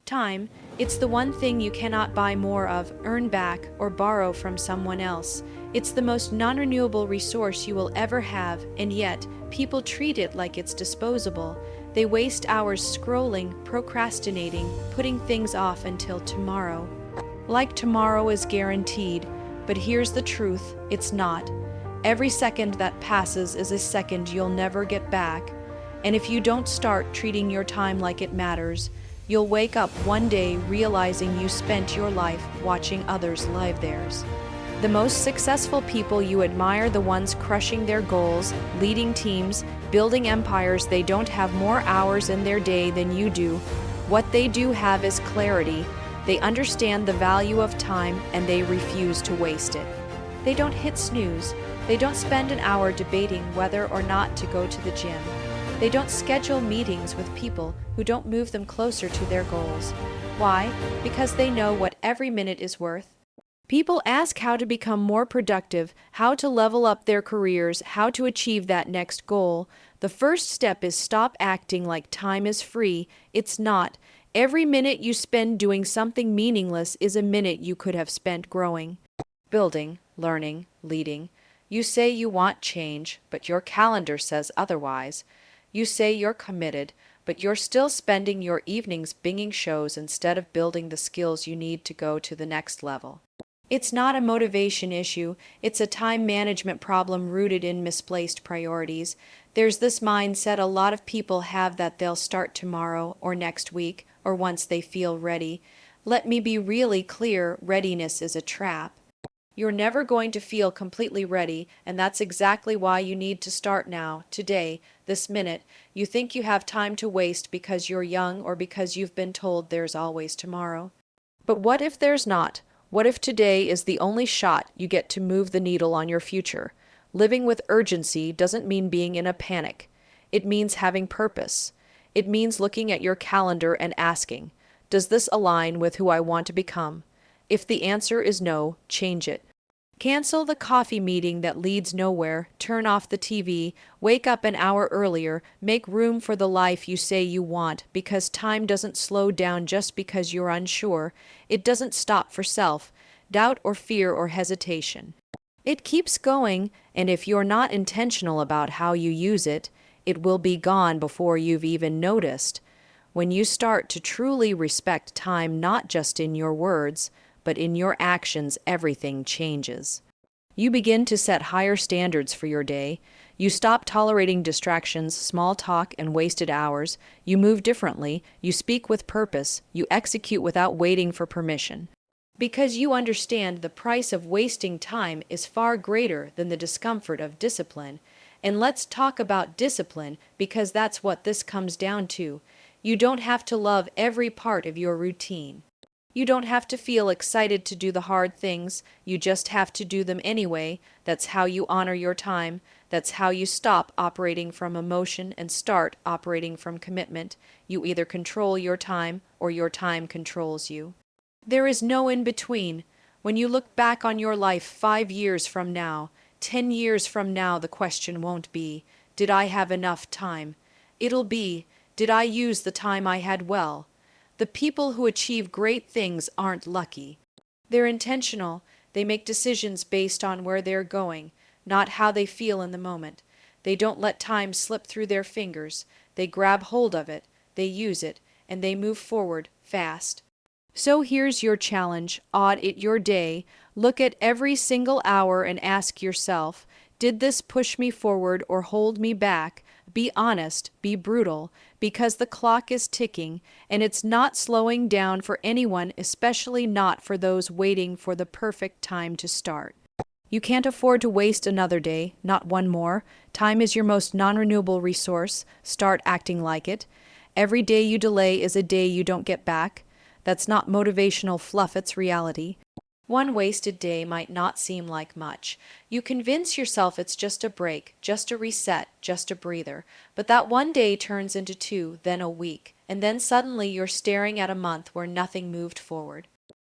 Time, it's the one thing you cannot buy more of, earn back, or borrow from someone else. It's the most non-renewable resource you will ever have, and yet, people treat it like it's disposable. They waste hours scrolling, procrastinating, putting things off until tomorrow. Like tomorrow is guaranteed, but here's the truth, it's not. Every second that passes is a second you'll never get back. And if you don't start treating your time like it matters, you'll wake up one day realizing you spent your life watching others live theirs. The most successful people you admire, the ones crushing their goals, leading teams, building empires, they don't have more hours in their day than you do. What they do have is clarity. They understand the value of time and they refuse to waste it. They don't hit snooze. They don't spend an hour debating whether or not to go to the gym. They don't schedule meetings with people who don't move them closer to their goals. Why? Because they know what every minute is worth. People ask how to become more productive, how to level up their careers, how to achieve that next goal. The first step is stop acting like time is free. It's not. Every minute you spend doing something meaningless is a minute you could have spent growing, building, learning, leading. You say you want change, but your calendar says otherwise. You say you're committed, but you're still spending your evenings binging shows instead of building the skills you need to go to the next level. It's not a motivation issue, it's a time management problem rooted in misplaced priorities. There's this mindset a lot of people have that they'll start tomorrow or next week or once they feel ready. Let me be really clear, readiness is a trap. You're never going to feel completely ready, and that's exactly why you need to start now, today, this minute. You think you have time to waste because you're young or because you've been told there's always tomorrow. But what if there's not? What if today is the only shot you get to move the needle on your future? Living with urgency doesn't mean being in a panic. It means having purpose. It means looking at your calendar and asking, does this align with who I want to become? If the answer is no, change it. Cancel the coffee meeting that leads nowhere, turn off the TV, wake up an hour earlier, make room for the life you say you want, because time doesn't slow down just because you're unsure. It doesn't stop for self, doubt or fear or hesitation. It keeps going, and if you're not intentional about how you use it, it will be gone before you've even noticed. When you start to truly respect time, not just in your words, but in your actions, everything changes. You begin to set higher standards for your day. You stop tolerating distractions, small talk, and wasted hours. You move differently. You speak with purpose. You execute without waiting for permission. Because you understand the price of wasting time is far greater than the discomfort of discipline. And let's talk about discipline, because that's what this comes down to. You don't have to love every part of your routine. You don't have to feel excited to do the hard things, you just have to do them anyway. That's how you honor your time. That's how you stop operating from emotion and start operating from commitment. You either control your time or your time controls you. There is no in between. When you look back on your life 5 years from now, 10 years from now, the question won't be, did I have enough time? It'll be, did I use the time I had well? The people who achieve great things aren't lucky. They're intentional. They make decisions based on where they're going, not how they feel in the moment. They don't let time slip through their fingers. They grab hold of it, they use it, and they move forward fast. So here's your challenge. Audit your day. Look at every single hour and ask yourself, did this push me forward or hold me back? Be honest, be brutal, because the clock is ticking, and it's not slowing down for anyone, especially not for those waiting for the perfect time to start. You can't afford to waste another day, not one more. Time is your most non-renewable resource. Start acting like it. Every day you delay is a day you don't get back. That's not motivational fluff, it's reality. One wasted day might not seem like much. You convince yourself it's just a break, just a reset, just a breather. But that one day turns into 2, then a week, and then suddenly you're staring at a month where nothing moved forward.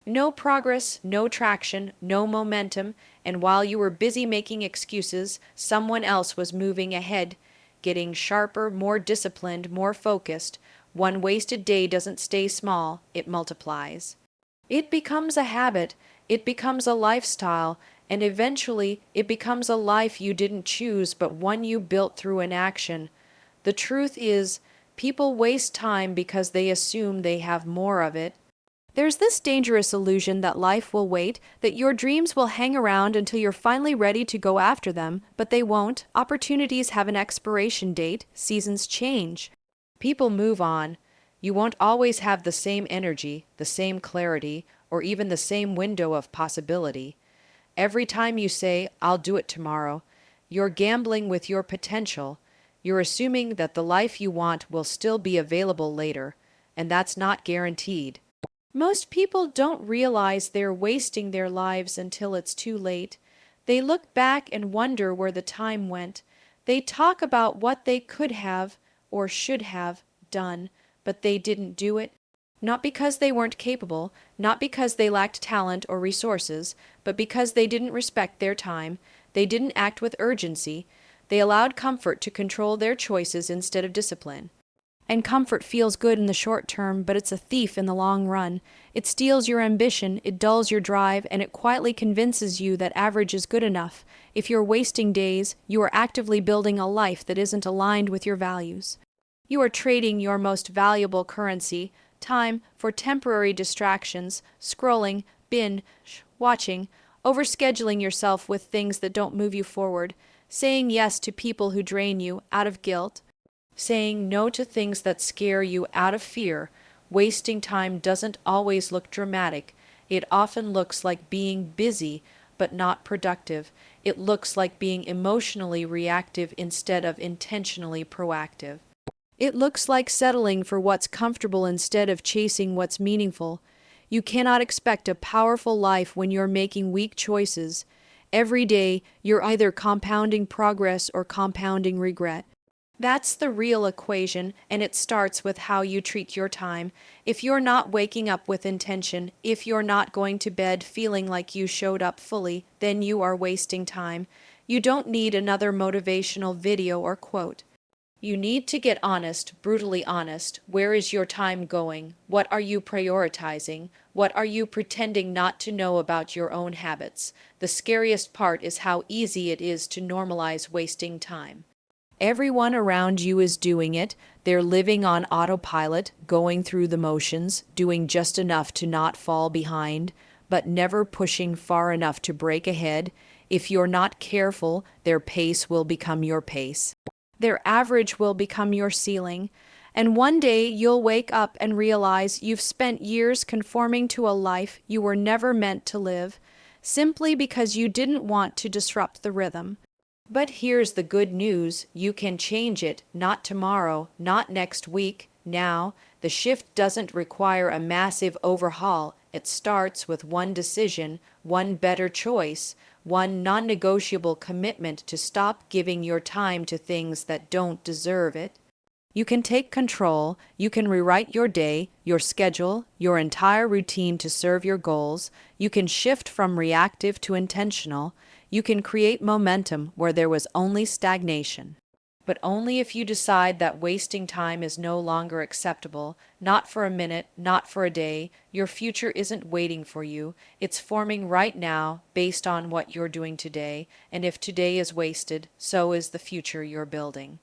No progress, no traction, no momentum, and while you were busy making excuses, someone else was moving ahead, getting sharper, more disciplined, more focused. One wasted day doesn't stay small, it multiplies. It becomes a habit, it becomes a lifestyle, and eventually it becomes a life you didn't choose but one you built through inaction. The truth is, people waste time because they assume they have more of it. There's this dangerous illusion that life will wait, that your dreams will hang around until you're finally ready to go after them, but they won't. Opportunities have an expiration date, seasons change. People move on. You won't always have the same energy, the same clarity, or even the same window of possibility. Every time you say, I'll do it tomorrow, you're gambling with your potential. You're assuming that the life you want will still be available later, and that's not guaranteed. Most people don't realize they're wasting their lives until it's too late. They look back and wonder where the time went. They talk about what they could have or should have done, but they didn't do it. Not because they weren't capable, not because they lacked talent or resources, but because they didn't respect their time. They didn't act with urgency. They allowed comfort to control their choices instead of discipline. And comfort feels good in the short term, but it's a thief in the long run. It steals your ambition, it dulls your drive, and it quietly convinces you that average is good enough. If you're wasting days, you are actively building a life that isn't aligned with your values. You are trading your most valuable currency, time, for temporary distractions, scrolling, binge watching, overscheduling yourself with things that don't move you forward, saying yes to people who drain you out of guilt, saying no to things that scare you out of fear. Wasting time doesn't always look dramatic. It often looks like being busy but not productive. It looks like being emotionally reactive instead of intentionally proactive. It looks like settling for what's comfortable instead of chasing what's meaningful. You cannot expect a powerful life when you're making weak choices. Every day, you're either compounding progress or compounding regret. That's the real equation, and it starts with how you treat your time. If you're not waking up with intention, if you're not going to bed feeling like you showed up fully, then you are wasting time. You don't need another motivational video or quote. You need to get honest, brutally honest. Where is your time going? What are you prioritizing? What are you pretending not to know about your own habits? The scariest part is how easy it is to normalize wasting time. Everyone around you is doing it. They're living on autopilot, going through the motions, doing just enough to not fall behind, but never pushing far enough to break ahead. If you're not careful, their pace will become your pace. Their average will become your ceiling. And one day you'll wake up and realize you've spent years conforming to a life you were never meant to live, simply because you didn't want to disrupt the rhythm. But here's the good news, you can change it, not tomorrow, not next week, now. The shift doesn't require a massive overhaul. It starts with one decision, one better choice, one non-negotiable commitment to stop giving your time to things that don't deserve it. You can take control, you can rewrite your day, your schedule, your entire routine to serve your goals. You can shift from reactive to intentional. You can create momentum where there was only stagnation. But only if you decide that wasting time is no longer acceptable, not for a minute, not for a day. Your future isn't waiting for you. It's forming right now based on what you're doing today, and if today is wasted, so is the future you're building.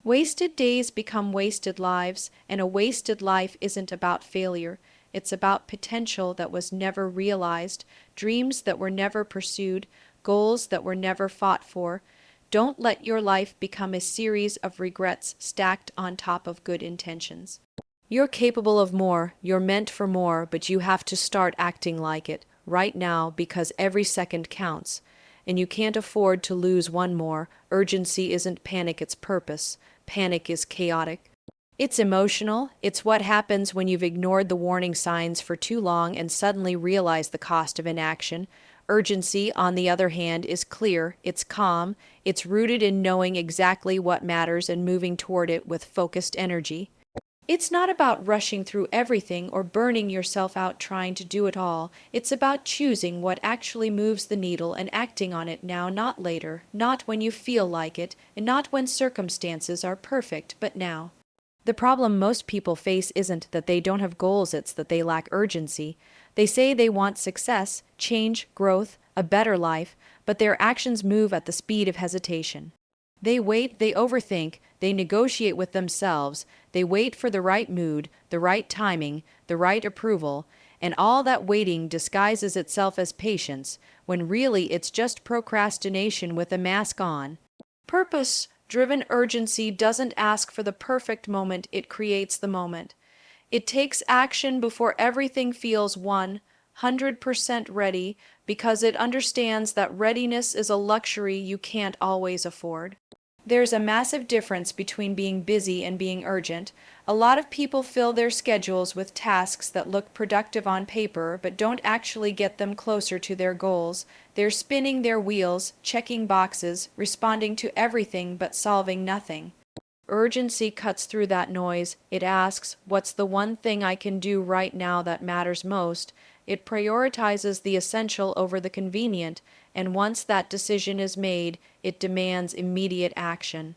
Wasted days become wasted lives, and a wasted life isn't about failure. It's about potential that was never realized, dreams that were never pursued, goals that were never fought for. Don't let your life become a series of regrets stacked on top of good intentions. You're capable of more, you're meant for more, but you have to start acting like it right now because every second counts. And you can't afford to lose one more. Urgency isn't panic, it's purpose. Panic is chaotic. It's emotional. It's what happens when you've ignored the warning signs for too long and suddenly realize the cost of inaction. Urgency, on the other hand, is clear, it's calm, it's rooted in knowing exactly what matters and moving toward it with focused energy. It's not about rushing through everything or burning yourself out trying to do it all. It's about choosing what actually moves the needle and acting on it now, not later, not when you feel like it, and not when circumstances are perfect, but now. The problem most people face isn't that they don't have goals, it's that they lack urgency. They say they want success, change, growth, a better life, but their actions move at the speed of hesitation. They wait, they overthink, they negotiate with themselves, they wait for the right mood, the right timing, the right approval, and all that waiting disguises itself as patience, when really it's just procrastination with a mask on. Purpose driven urgency doesn't ask for the perfect moment, it creates the moment. It takes action before everything feels 100% ready because it understands that readiness is a luxury you can't always afford. There's a massive difference between being busy and being urgent. A lot of people fill their schedules with tasks that look productive on paper but don't actually get them closer to their goals. They're spinning their wheels, checking boxes, responding to everything but solving nothing. Urgency cuts through that noise. It asks, what's the one thing I can do right now that matters most? It prioritizes the essential over the convenient, and once that decision is made, it demands immediate action.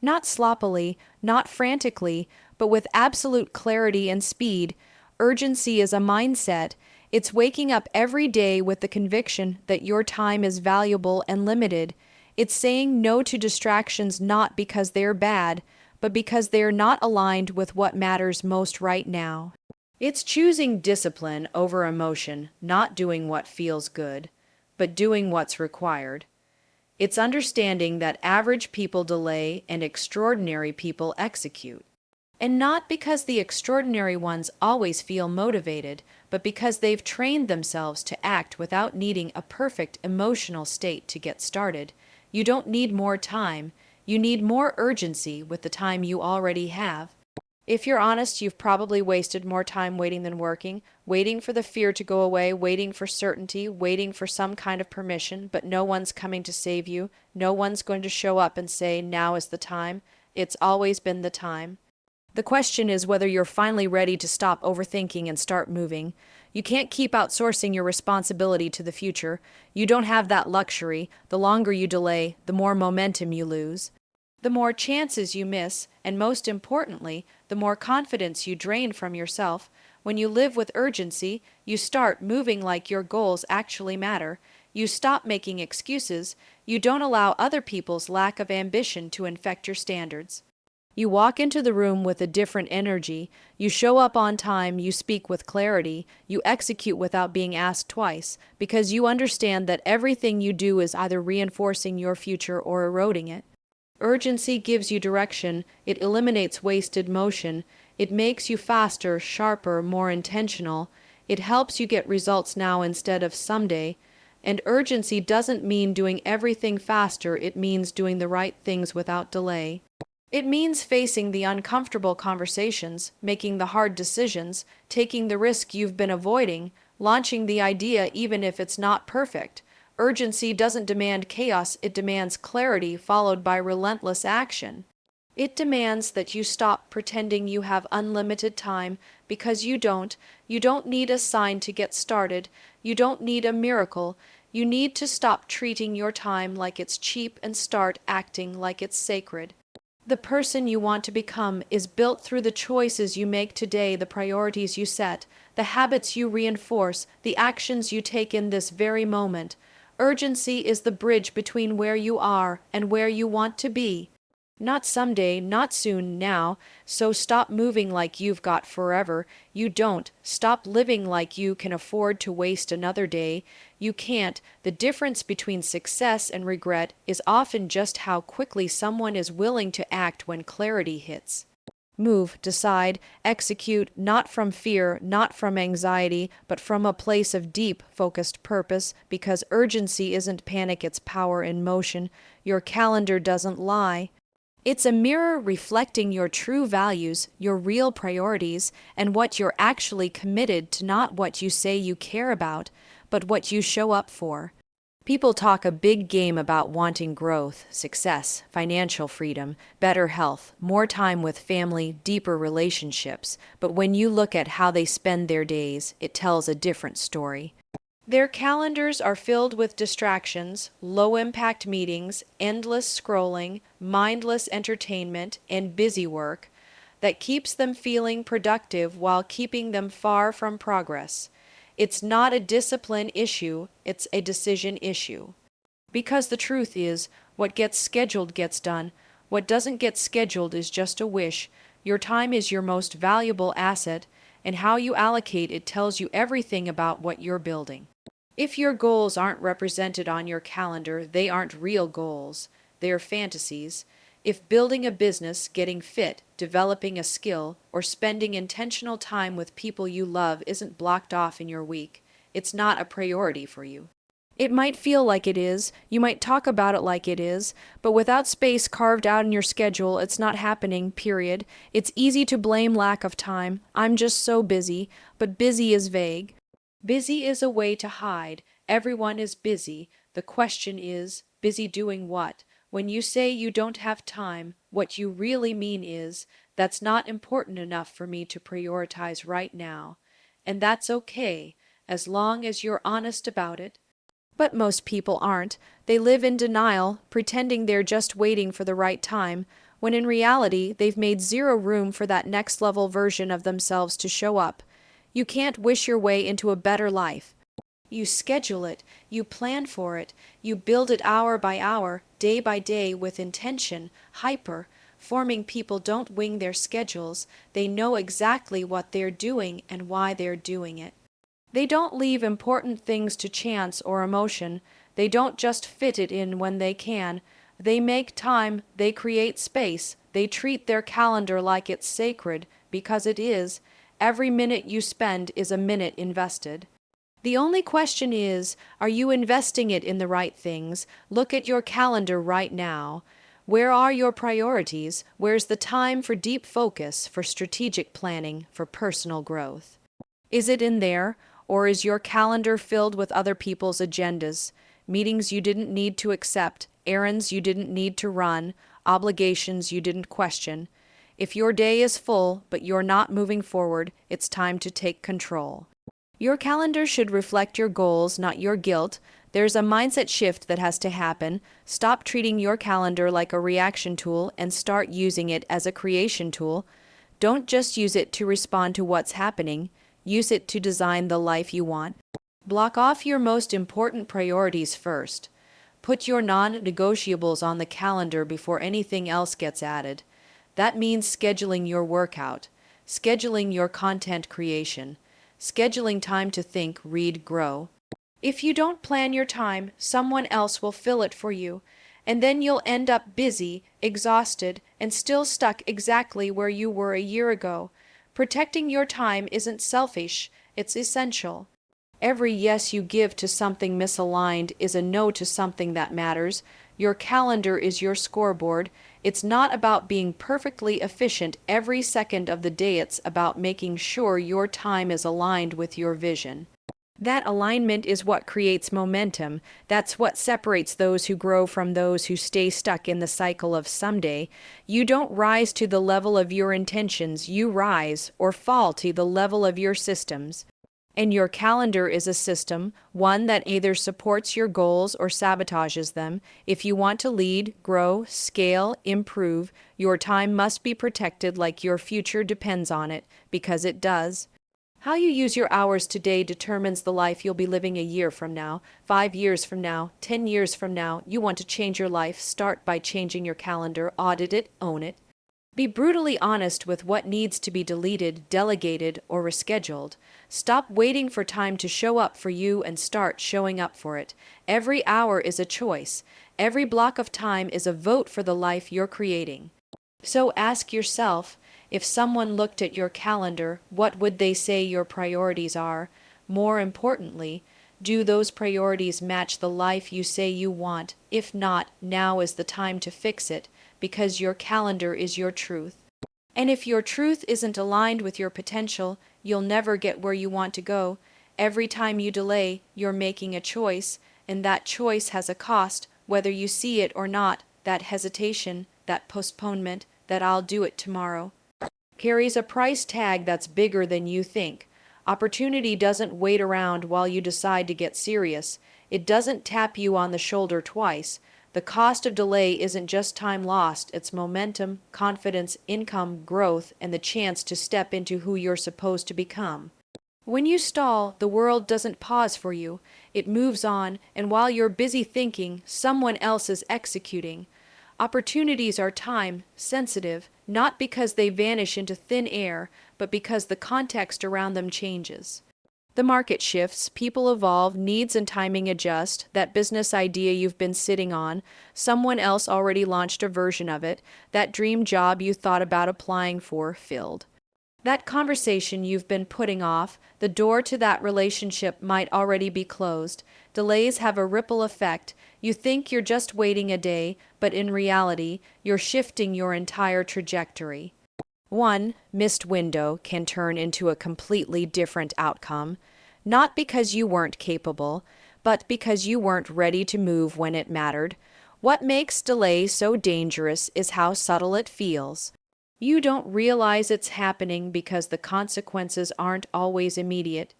Not sloppily, not frantically, but with absolute clarity and speed. Urgency is a mindset. It's waking up every day with the conviction that your time is valuable and limited. It's saying no to distractions not because they're bad, but because they're not aligned with what matters most right now. It's choosing discipline over emotion, not doing what feels good, but doing what's required. It's understanding that average people delay and extraordinary people execute. And not because the extraordinary ones always feel motivated, but because they've trained themselves to act without needing a perfect emotional state to get started. You don't need more time, you need more urgency with the time you already have. If you're honest, you've probably wasted more time waiting than working, waiting for the fear to go away, waiting for certainty, waiting for some kind of permission, but no one's coming to save you. No one's going to show up and say, now is the time. It's always been the time. The question is whether you're finally ready to stop overthinking and start moving. You can't keep outsourcing your responsibility to the future. You don't have that luxury. The longer you delay, the more momentum you lose. The more chances you miss, and most importantly, the more confidence you drain from yourself. When you live with urgency, you start moving like your goals actually matter. You stop making excuses. You don't allow other people's lack of ambition to infect your standards. You walk into the room with a different energy. You show up on time, you speak with clarity, you execute without being asked twice, because you understand that everything you do is either reinforcing your future or eroding it. Urgency gives you direction, it eliminates wasted motion, it makes you faster, sharper, more intentional, it helps you get results now instead of someday, and urgency doesn't mean doing everything faster, it means doing the right things without delay. It means facing the uncomfortable conversations, making the hard decisions, taking the risk you've been avoiding, launching the idea even if it's not perfect. Urgency doesn't demand chaos, it demands clarity followed by relentless action. It demands that you stop pretending you have unlimited time, because you don't. You don't need a sign to get started. You don't need a miracle. You need to stop treating your time like it's cheap and start acting like it's sacred. The person you want to become is built through the choices you make today, the priorities you set, the habits you reinforce, the actions you take in this very moment. Urgency is the bridge between where you are and where you want to be. Not someday, not soon, now. So stop moving like you've got forever. You don't. Stop living like you can afford to waste another day. You can't. The difference between success and regret is often just how quickly someone is willing to act when clarity hits. Move, decide, execute, not from fear, not from anxiety, but from a place of deep, focused purpose, because urgency isn't panic, it's power in motion. Your calendar doesn't lie. It's a mirror reflecting your true values, your real priorities, and what you're actually committed to, not what you say you care about, but what you show up for. People talk a big game about wanting growth, success, financial freedom, better health, more time with family, deeper relationships, but when you look at how they spend their days, it tells a different story. Their calendars are filled with distractions, low-impact meetings, endless scrolling, mindless entertainment, and busy work. that keeps them feeling productive while keeping them far from progress. It's not a discipline issue, it's a decision issue. Because the truth is, what gets scheduled gets done. What doesn't get scheduled is just a wish. Your time is your most valuable asset, and how you allocate it tells you everything about what you're building. If your goals aren't represented on your calendar, they aren't real goals. They're fantasies. If building a business, getting fit, developing a skill, or spending intentional time with people you love isn't blocked off in your week, it's not a priority for you. It might feel like it is, you might talk about it like it is, but without space carved out in your schedule, it's not happening, period. It's easy to blame lack of time. I'm just so busy, but busy is vague. Busy is a way to hide. Everyone is busy. The question is, busy doing what? When you say you don't have time, what you really mean is, that's not important enough for me to prioritize right now. And that's okay, as long as you're honest about it. But most people aren't. They live in denial, pretending they're just waiting for the right time, when in reality they've made zero room for that next level version of themselves to show up. You can't wish your way into a better life. You schedule it, you plan for it, you build it hour by hour, day by day with intention, forming people don't wing their schedules, they know exactly what they're doing and why they're doing it. They don't leave important things to chance or emotion. They don't just fit it in when they can. They make time, they create space, they treat their calendar like it's sacred, because it is. Every minute you spend is a minute invested. The only question is, are you investing it in the right things? Look at your calendar right now. Where are your priorities? Where's the time for deep focus, for strategic planning, for personal growth? Is it in there? Or is your calendar filled with other people's agendas, meetings you didn't need to accept, errands you didn't need to run, obligations you didn't question? If your day is full, but you're not moving forward, it's time to take control. Your calendar should reflect your goals, not your guilt. There's a mindset shift that has to happen. Stop treating your calendar like a reaction tool and start using it as a creation tool. Don't just use it to respond to what's happening. Use it to design the life you want. Block off your most important priorities first. Put your non-negotiables on the calendar before anything else gets added. That means scheduling your workout, scheduling your content creation, scheduling time to think, read, grow. If you don't plan your time, someone else will fill it for you, and then you'll end up busy, exhausted, and still stuck exactly where you were a year ago. Protecting your time isn't selfish, it's essential. Every yes you give to something misaligned is a no to something that matters. Your calendar is your scoreboard. It's not about being perfectly efficient every second of the day, it's about making sure your time is aligned with your vision. That alignment is what creates momentum. That's what separates those who grow from those who stay stuck in the cycle of someday. You don't rise to the level of your intentions, you rise or fall to the level of your systems. And your calendar is a system, one that either supports your goals or sabotages them. If you want to lead, grow, scale, improve, your time must be protected like your future depends on it, because it does. How you use your hours today determines the life you'll be living a year from now, 5 years from now, 10 years from now. You want to change your life, start by changing your calendar, audit it, own it. Be brutally honest with what needs to be deleted, delegated, or rescheduled. Stop waiting for time to show up for you and start showing up for it. Every hour is a choice. Every block of time is a vote for the life you're creating. So ask yourself, if someone looked at your calendar, what would they say your priorities are? More importantly, do those priorities match the life you say you want? If not, now is the time to fix it, because your calendar is your truth. And if your truth isn't aligned with your potential, you'll never get where you want to go. Every time you delay, you're making a choice, and that choice has a cost, whether you see it or not. That hesitation, that postponement, that I'll do it tomorrow, carries a price tag that's bigger than you think. Opportunity doesn't wait around while you decide to get serious. It doesn't tap you on the shoulder twice. The cost of delay isn't just time lost, it's momentum, confidence, income, growth, and the chance to step into who you're supposed to become. When you stall, the world doesn't pause for you. It moves on, and while you're busy thinking, someone else is executing. Opportunities are time sensitive, not because they vanish into thin air, but because the context around them changes. The market shifts, people evolve, needs and timing adjust. That business idea you've been sitting on, someone else already launched a version of it. That dream job you thought about applying for filled. That conversation you've been putting off, the door to that relationship might already be closed. Delays have a ripple effect. You think you're just waiting a day, but in reality, you're shifting your entire trajectory. One missed window can turn into a completely different outcome, not because you weren't capable, but because you weren't ready to move when it mattered. What makes delay so dangerous is how subtle it feels. You don't realize it's happening because the consequences aren't always immediate.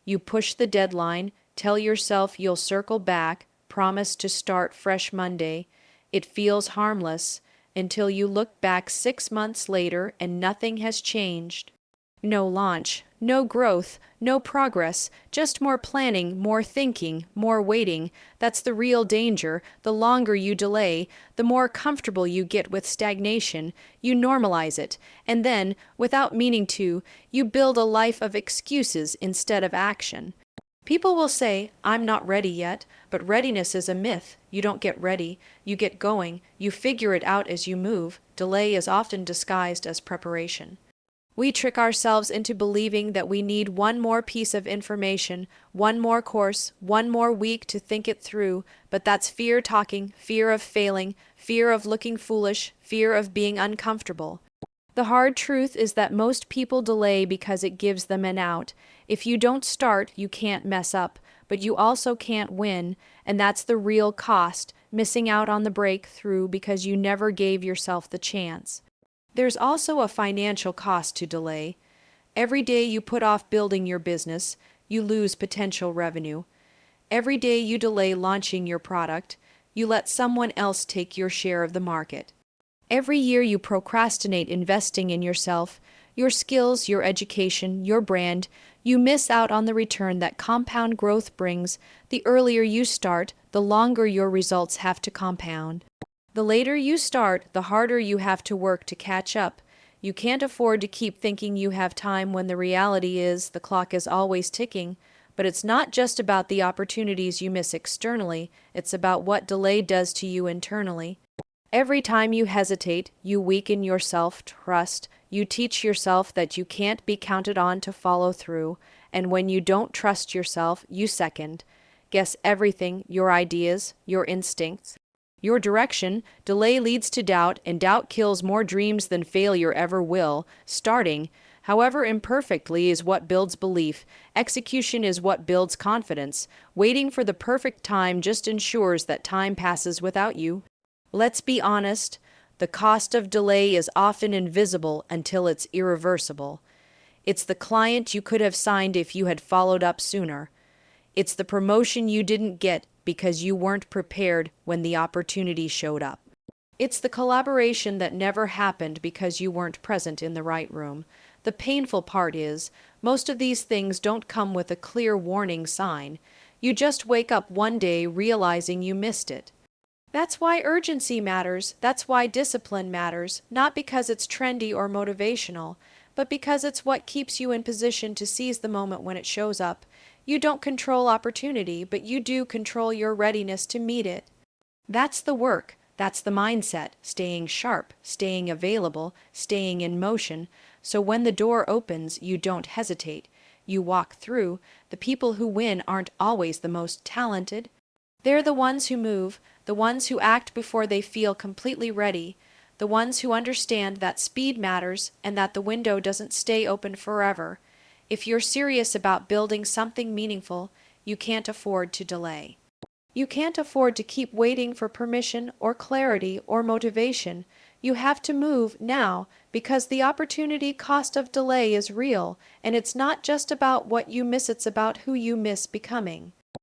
You push the deadline, tell yourself you'll circle back, promise to start fresh Monday. It feels harmless until you look back 6 months later and nothing has changed. No launch, no growth, no progress, just more planning, more thinking, more waiting. That's the real danger. The longer you delay, the more comfortable you get with stagnation. You normalize it, and then, without meaning to, you build a life of excuses instead of action. People will say, I'm not ready yet, but readiness is a myth. You don't get ready, you get going, you figure it out as you move. Delay is often disguised as preparation. We trick ourselves into believing that we need one more piece of information, one more course, one more week to think it through, but that's fear talking, fear of failing, fear of looking foolish, fear of being uncomfortable. The hard truth is that most people delay because it gives them an out. If you don't start, you can't mess up, but you also can't win, and that's the real cost, missing out on the breakthrough because you never gave yourself the chance. There's also a financial cost to delay. Every day you put off building your business, you lose potential revenue. Every day you delay launching your product, you let someone else take your share of the market. Every year you procrastinate investing in yourself, your skills, your education, your brand, you miss out on the return that compound growth brings. The earlier you start, the longer your results have to compound. The later you start, the harder you have to work to catch up. You can't afford to keep thinking you have time when the reality is the clock is always ticking. But it's not just about the opportunities you miss externally, it's about what delay does to you internally. Every time you hesitate, you weaken your self-trust. You teach yourself that you can't be counted on to follow through. And when you don't trust yourself, you second. Guess everything, your ideas, your instincts, your direction. Delay leads to doubt, and doubt kills more dreams than failure ever will. Starting, however imperfectly, is what builds belief. Execution is what builds confidence. Waiting for the perfect time just ensures that time passes without you. Let's be honest, the cost of delay is often invisible until it's irreversible. It's the client you could have signed if you had followed up sooner. It's the promotion you didn't get because you weren't prepared when the opportunity showed up. It's the collaboration that never happened because you weren't present in the right room. The painful part is, most of these things don't come with a clear warning sign. You just wake up one day realizing you missed it. That's why urgency matters. That's why discipline matters, not because it's trendy or motivational, but because it's what keeps you in position to seize the moment when it shows up. You don't control opportunity, but you do control your readiness to meet it. That's the work. That's the mindset, staying sharp, staying available, staying in motion. So when the door opens, you don't hesitate. You walk through. The people who win aren't always the most talented. They're the ones who move, the ones who act before they feel completely ready, the ones who understand that speed matters and that the window doesn't stay open forever. If you're serious about building something meaningful, you can't afford to delay. You can't afford to keep waiting for permission or clarity or motivation. You have to move now because the opportunity cost of delay is real, and it's not just about what you miss, it's about who you miss becoming.